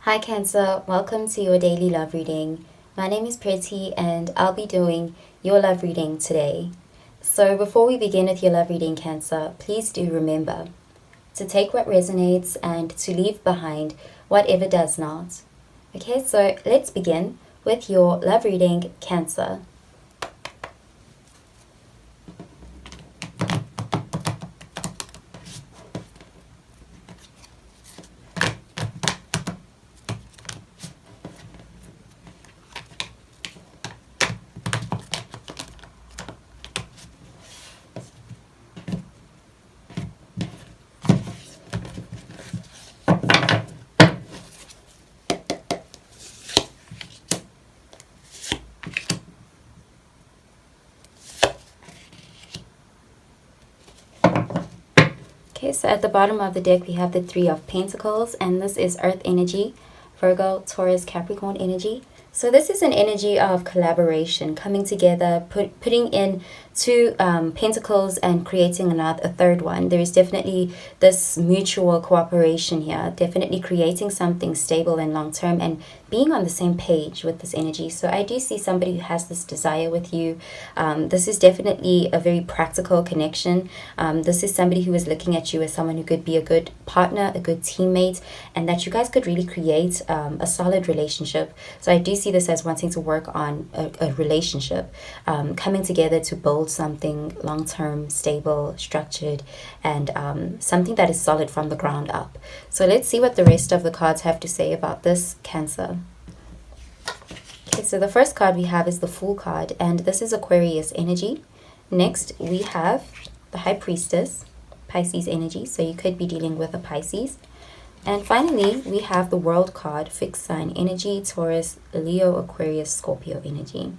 Hi Cancer, welcome to your daily love reading. My name is Pretty and I'll be doing your love reading today. So before we begin with your love reading, Cancer, please do remember to take what resonates and to leave behind whatever does not. Okay, so let's begin with your love reading, Cancer. Okay, so at the bottom of the deck we have the Three of Pentacles, and this is Earth energy, Virgo, Taurus, Capricorn energy. So this is an energy of collaboration, coming together, putting in two pentacles and creating a third one. There is definitely this mutual cooperation here, definitely creating something stable and long term and being on the same page with this energy. So I do see somebody who has this desire with you. This is definitely a very practical connection. This is somebody who is looking at you as someone who could be a good partner, a good teammate, and that you guys could really create a solid relationship. So I do see this as wanting to work on a relationship, coming together to build something long-term, stable, structured, and something that is solid from the ground up. So let's see what the rest of the cards have to say about this, Cancer. Okay, so the first card we have is the Fool card, and this is Aquarius energy. Next, we have the High Priestess, Pisces energy, so you could be dealing with a Pisces. And finally, we have the World card, Fixed Sign energy, Taurus, Leo, Aquarius, Scorpio energy.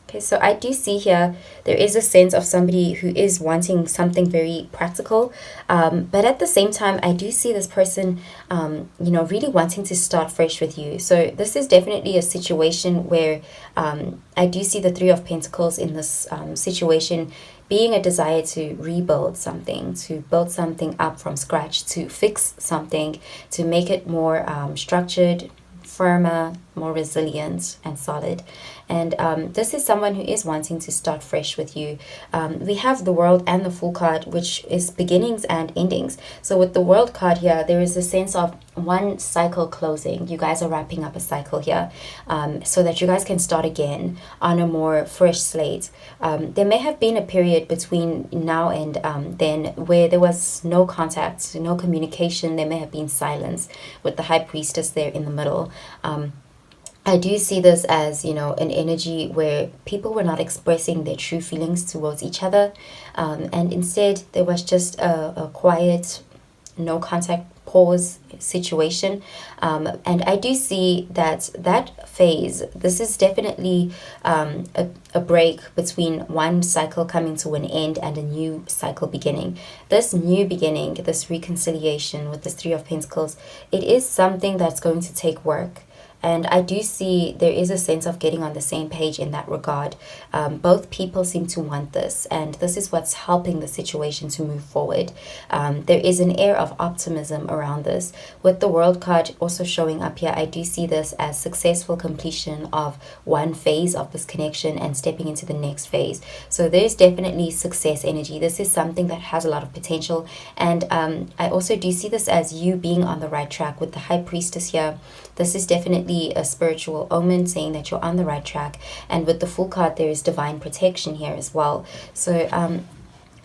Okay, so I do see here there is a sense of somebody who is wanting something very practical, but at the same time, I do see this person, really wanting to start fresh with you. So this is definitely a situation where I do see the Three of Pentacles in this situation being a desire to rebuild something, to build something up from scratch, to fix something, to make it more structured, firmer, more resilient and solid. And this is someone who is wanting to start fresh with you. We have the World and the Fool card, which is beginnings and endings. So with the World card here, there is a sense of one cycle closing. You guys are wrapping up a cycle here, so that you guys can start again on a more fresh slate. There may have been a period between now and then where there was no contact, no communication. There may have been silence with the High Priestess there in the middle. I do see this as, an energy where people were not expressing their true feelings towards each other. And instead, there was just a quiet, no contact pause situation. And I do see that phase, this is definitely a break between one cycle coming to an end and a new cycle beginning. This new beginning, this reconciliation with the Three of Pentacles, it is something that's going to take work. And I do see there is a sense of getting on the same page in that regard. Both people seem to want this, and this is what's helping the situation to move forward. There is an air of optimism around this. With the World card also showing up here, I do see this as successful completion of one phase of this connection and stepping into the next phase. So there's definitely success energy. This is something that has a lot of potential. And I also do see this as you being on the right track with the High Priestess here. This is definitely a spiritual omen saying that you're on the right track. And with the Fool card, there is divine protection here as well. So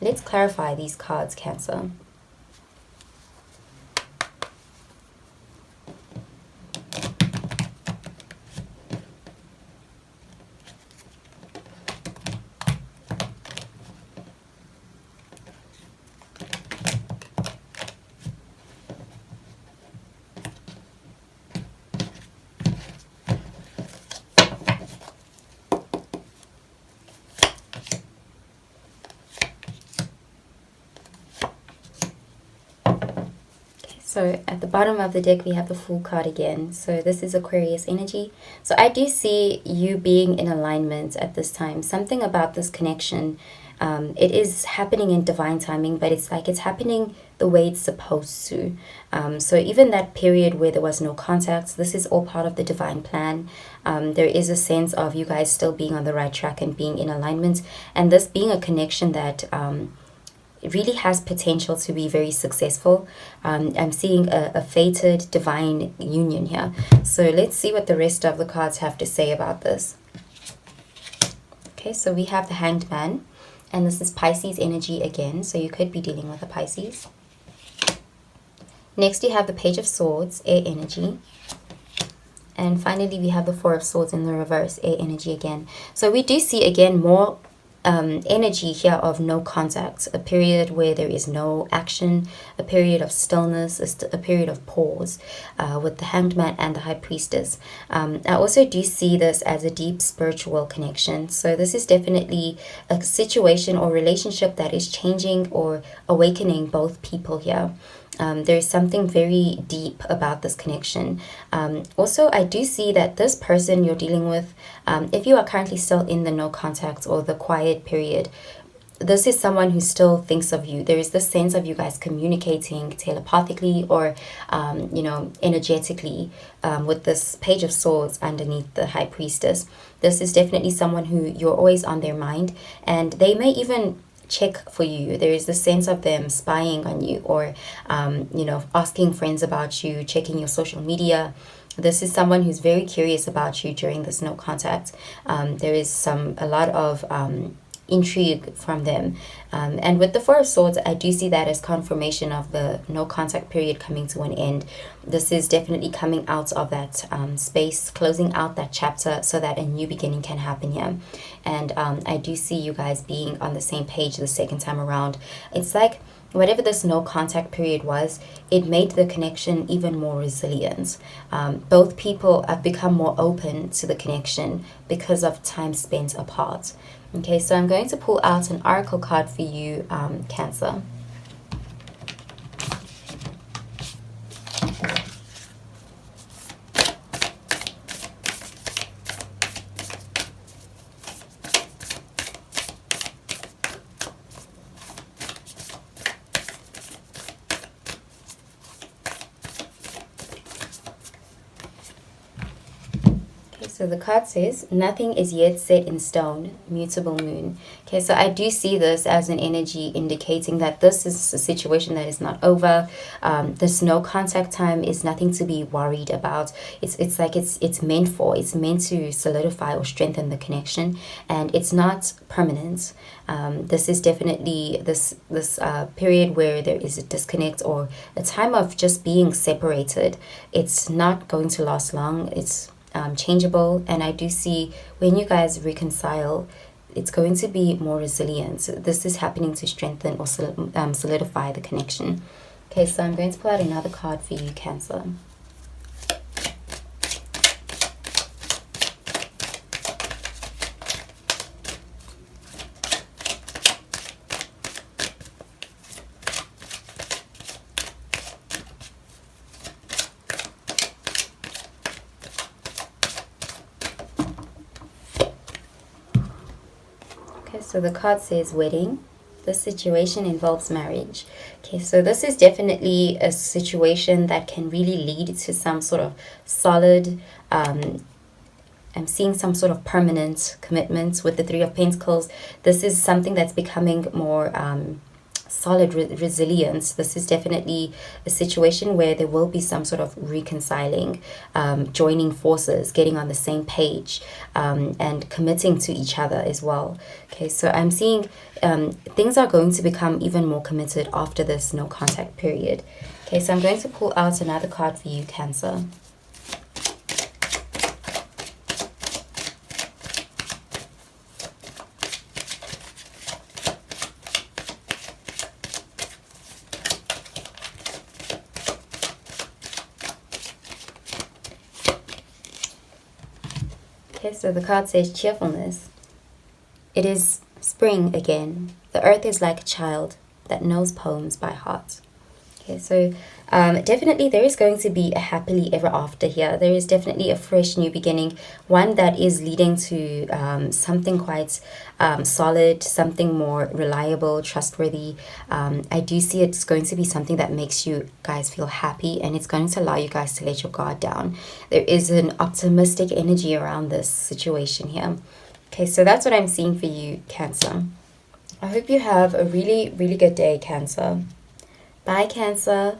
let's clarify these cards, Cancer. So at the bottom of the deck, we have the Fool card again. So this is Aquarius energy. So I do see you being in alignment at this time. Something about this connection, it is happening in divine timing, but it's like it's happening the way it's supposed to. So even that period where there was no contact, this is all part of the divine plan. There is a sense of you guys still being on the right track and being in alignment, and this being a connection that it really has potential to be very successful. I'm seeing a fated divine union here. So let's see what the rest of the cards have to say about this. Okay, so we have the Hanged Man, and this is Pisces energy again, so you could be dealing with a Pisces. Next, you have the Page of Swords, air energy. And finally, we have the Four of Swords in the reverse, air energy again. So we do see again more energy here of no contact, a period where there is no action, a period of stillness, a period of pause with the Hanged Man and the High Priestess. I also do see this as a deep spiritual connection. So this is definitely a situation or relationship that is changing or awakening both people here. There's something very deep about this connection. Also, I do see that this person you're dealing with, if you are currently still in the no contact or the quiet period, this is someone who still thinks of you. There is this sense of you guys communicating telepathically or, energetically with this Page of Swords underneath the High Priestess. This is definitely someone who you're always on their mind, and they may even check for you. There is the sense of them spying on you or asking friends about you, checking your social media. This is someone who's very curious about you during this no contact. There is a lot of intrigue from them, and with the Four of Swords, I do see that as confirmation of the no contact period coming to an end. This is definitely coming out of that space, closing out that chapter so that a new beginning can happen here. And I do see you guys being on the same page the second time around. It's like whatever this no contact period was, it made the connection even more resilient. Both people have become more open to the connection because of time spent apart. Okay, so I'm going to pull out an oracle card for you, Cancer. So the card says, nothing is yet set in stone, mutable moon. Okay, so I do see this as an energy indicating that this is a situation that is not over. This no contact time is nothing to be worried about. It's like it's meant to solidify or strengthen the connection, and it's not permanent. This is definitely this period where there is a disconnect or a time of just being separated. It's not going to last long. It's changeable, and I do see when you guys reconcile, it's going to be more resilient. So this is happening to strengthen or solidify the connection. Okay, so I'm going to pull out another card for you, Cancer. So the card says wedding. This situation involves marriage. Okay, so this is definitely a situation that can really lead to some sort of solid, I'm seeing some sort of permanent commitment with the Three of Pentacles. This is something that's becoming more solid resilience. This is definitely a situation where there will be some sort of reconciling, joining forces, getting on the same page, and committing to each other as well. Okay, so I'm seeing things are going to become even more committed after this no contact period. Okay, so I'm going to pull out another card for you, Cancer. Okay, so the card says cheerfulness. It is spring again. The earth is like a child that knows poems by heart. Okay, so Definitely there is going to be a happily ever after here. There is definitely a fresh new beginning, one that is leading to something quite solid, something more reliable, trustworthy. I do see it's going to be something that makes you guys feel happy, and it's going to allow you guys to let your guard down. There is an optimistic energy around this situation here. Okay, so that's what I'm seeing for you, Cancer. I hope you have a really, really good day, Cancer. Bye, Cancer.